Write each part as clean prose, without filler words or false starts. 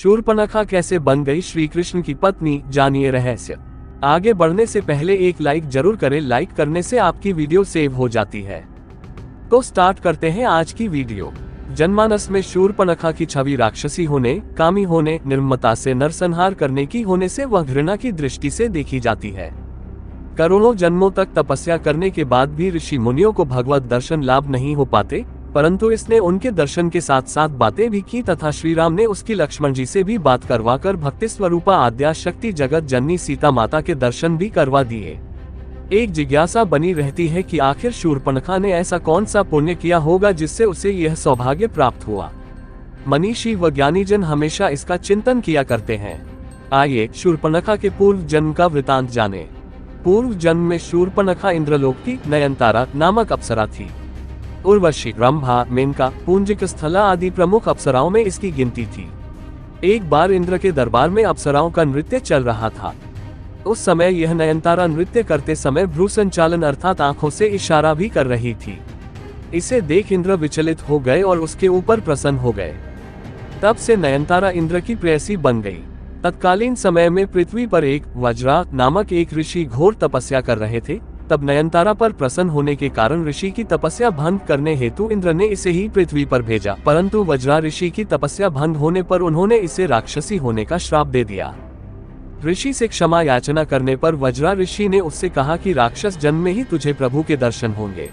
शूर्पणखा कैसे बन गई श्री कृष्ण की पत्नी, जानिए रहस्य। आगे बढ़ने से पहले एक लाइक जरूर करें, लाइक करने से आपकी वीडियो सेव हो जाती है। तो स्टार्ट करते हैं आज की वीडियो। जनमानस में शूर्पणखा की छवि राक्षसी होने, कामी होने, निर्ममता से नरसंहार करने की होने से वह घृणा की दृष्टि से देखी जाती है। करोड़ों जन्मों तक तपस्या करने के बाद भी ऋषि मुनियों को भगवत दर्शन लाभ नहीं हो पाते, परंतु इसने उनके दर्शन के साथ साथ बातें भी की तथा श्री राम ने उसकी लक्ष्मण जी से भी बात करवाकर भक्ति स्वरूपा आद्या शक्ति जगत जननी सीता माता के दर्शन भी करवा दिए। एक जिज्ञासा बनी रहती है कि आखिर शूर्पणखा ने ऐसा कौन सा पुण्य किया होगा जिससे उसे यह सौभाग्य प्राप्त हुआ। मनीषी व ज्ञानीजन हमेशा इसका चिंतन किया करते हैं। आइए शूर्पणखा के पूर्व जन्म का वृतांत जाने। पूर्व जन्म में शूर्पणखा इंद्रलोक की नयनतारा नामक अप्सरा थी। उर्वशी, रंभा, मेनका, पुंजिक स्थला आदि प्रमुख अप्सराओं में इसकी गिनती थी। एक बार इंद्र के दरबार में अप्सराओं का नृत्य चल रहा था। उस समय यह नयनतारा नृत्य करते समय भ्रू संचालन अर्थात आंखों से इशारा भी कर रही थी। इसे देख इंद्र विचलित हो गए और उसके ऊपर प्रसन्न हो गए। तब से नयनतारा इंद्र की प्रेयसी बन गई। तत्कालीन समय में पृथ्वी पर एक वज्रा नामक एक ऋषि घोर तपस्या कर रहे थे। तब नयनतारा पर प्रसन्न होने के कारण ऋषि की तपस्या भंग करने हेतु इंद्र ने इसे ही पृथ्वी पर भेजा, परंतु वज्रा ऋषि की तपस्या भंग होने पर उन्होंने इसे राक्षसी होने का श्राप दे दिया। ऋषि से क्षमा याचना करने पर वज्रा ऋषि ने उससे कहा कि राक्षस जन्म में ही तुझे प्रभु के दर्शन होंगे।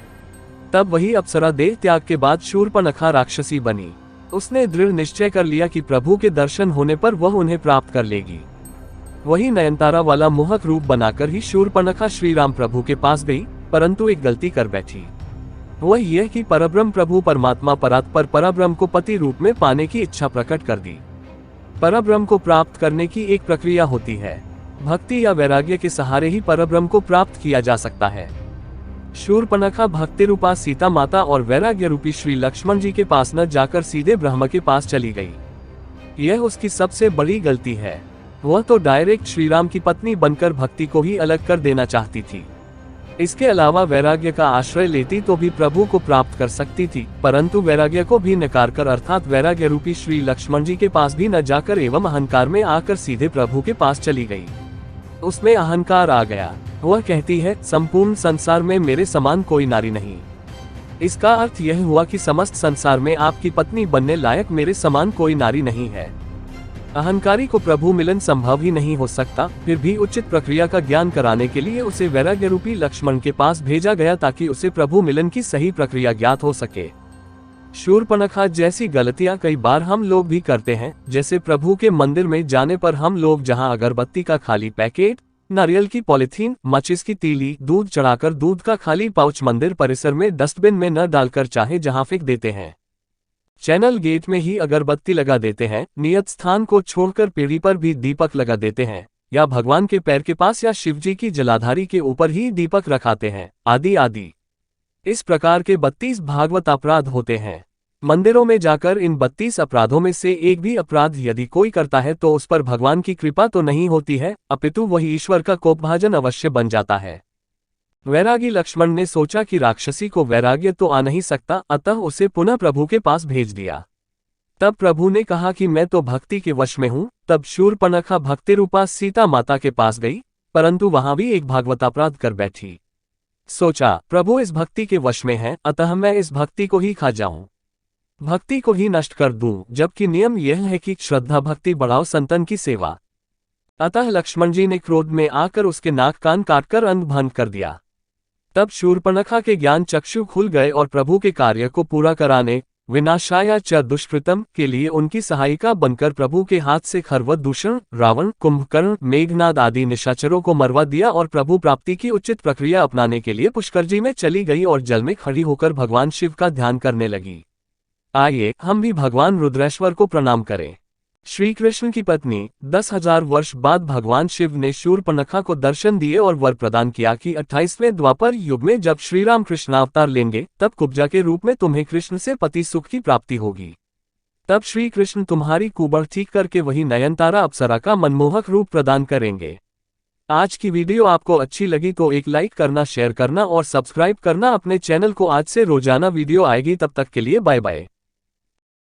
तब वही अप्सरा देह त्याग के बाद शूर्पणखा राक्षसी बनी। उसने दृढ़ निश्चय कर लिया कि प्रभु के दर्शन होने पर वह उन्हें प्राप्त कर लेगी। वही नयनतारा वाला मोहक रूप बनाकर ही शूर्पणखा श्री राम प्रभु के पास गई, परंतु एक गलती कर बैठी। वह यह कि परब्रह्म प्रभु परमात्मा परात्पर परब्रह्म को पति रूप में पाने की इच्छा प्रकट कर दी। परब्रह्म को प्राप्त करने की एक प्रक्रिया होती है। भक्ति या वैराग्य के सहारे ही परब्रह्म को प्राप्त किया जा सकता है। शूर्पणखा भक्ति रूपा सीता माता और वैराग्य रूपी श्री लक्ष्मण जी के पास न जाकर सीधे ब्रह्म के पास चली गई। यह उसकी सबसे बड़ी गलती है। वह तो डायरेक्ट श्री राम की पत्नी बनकर भक्ति को ही अलग कर देना चाहती थी। इसके अलावा वैराग्य का आश्रय लेती तो भी प्रभु को प्राप्त कर सकती थी, परंतु वैराग्य को भी नकार कर अर्थात वैराग्य रूपी श्री लक्ष्मण जी के पास भी न जाकर एवं अहंकार में आकर सीधे प्रभु के पास चली गई। उसमें अहंकार आ गया। वह कहती है, संपूर्ण संसार में मेरे समान कोई नारी नहीं। इसका अर्थ यह हुआ कि समस्त संसार में आपकी पत्नी बनने लायक मेरे समान कोई नारी नहीं है। अहंकारी को प्रभु मिलन संभव ही नहीं हो सकता। फिर भी उचित प्रक्रिया का ज्ञान कराने के लिए उसे वैराग्य रूपी लक्ष्मण के पास भेजा गया ताकि उसे प्रभु मिलन की सही प्रक्रिया ज्ञात हो सके। शूर्पणखा जैसी गलतियां कई बार हम लोग भी करते हैं। जैसे प्रभु के मंदिर में जाने पर हम लोग जहां अगरबत्ती का खाली पैकेट, नारियल की पॉलिथीन, माचिस की तीली, दूध चढ़ाकर दूध का खाली पाउच मंदिर परिसर में डस्टबिन में न डालकर चाहे जहां फेंक देते हैं। चैनल गेट में ही अगरबत्ती लगा देते हैं। नियत स्थान को छोड़कर पीढ़ी पर भी दीपक लगा देते हैं, या भगवान के पैर के पास या शिवजी की जलाधारी के ऊपर ही दीपक रखाते हैं, आदि आदि। इस प्रकार के 32 भागवत अपराध होते हैं। मंदिरों में जाकर इन 32 अपराधों में से एक भी अपराध यदि कोई करता है तो उस पर भगवान की कृपा तो नहीं होती है, अपितु वही ईश्वर का कोपभाजन अवश्य बन जाता है। वैरागी लक्ष्मण ने सोचा कि राक्षसी को वैराग्य तो आ नहीं सकता, अतः उसे पुनः प्रभु के पास भेज दिया। तब प्रभु ने कहा कि मैं तो भक्ति के वश में हूँ। तब शूर्पणखा भक्ति रूपा सीता माता के पास गई, परंतु वहां भी एक भागवतापराध कर बैठी। सोचा, प्रभु इस भक्ति के वश में है, अतः मैं इस भक्ति को ही खा जाऊं, भक्ति को ही नष्ट कर दूं, जबकि नियम यह है कि श्रद्धा भक्ति बढ़ाओ संतन की सेवा। अतः लक्ष्मण जी ने क्रोध में आकर उसके नाक कान काटकर अंध भंग कर दिया। तब शूर्पणखा के ज्ञान चक्षु खुल गए और प्रभु के कार्य को पूरा कराने, विनाशाय च दुष्कृतम के लिए उनकी सहायिका बनकर प्रभु के हाथ से खरवत दूषण, रावण, कुंभकर्ण, मेघनाद आदि निशाचरों को मरवा दिया और प्रभु प्राप्ति की उचित प्रक्रिया अपनाने के लिए पुष्कर जी में चली गई और जल में खड़ी होकर भगवान शिव का ध्यान करने लगी। आइए हम भी भगवान रुद्रेश्वर को प्रणाम करें। श्री कृष्ण की पत्नी 10,000 वर्ष बाद भगवान शिव ने शूर्पणखा को दर्शन दिए और वर प्रदान किया कि 28वें द्वापर युग में जब श्री राम कृष्ण अवतार लेंगे तब कुब्जा के रूप में तुम्हें कृष्ण से पति सुख की प्राप्ति होगी। तब श्री कृष्ण तुम्हारी कुबड़ ठीक करके वही नयनतारा अप्सरा का मनमोहक रूप प्रदान करेंगे। आज की वीडियो आपको अच्छी लगी तो एक लाइक करना, शेयर करना और सब्सक्राइब करना अपने चैनल को। आज से रोजाना वीडियो आएगी, तब तक के लिए बाय बाय।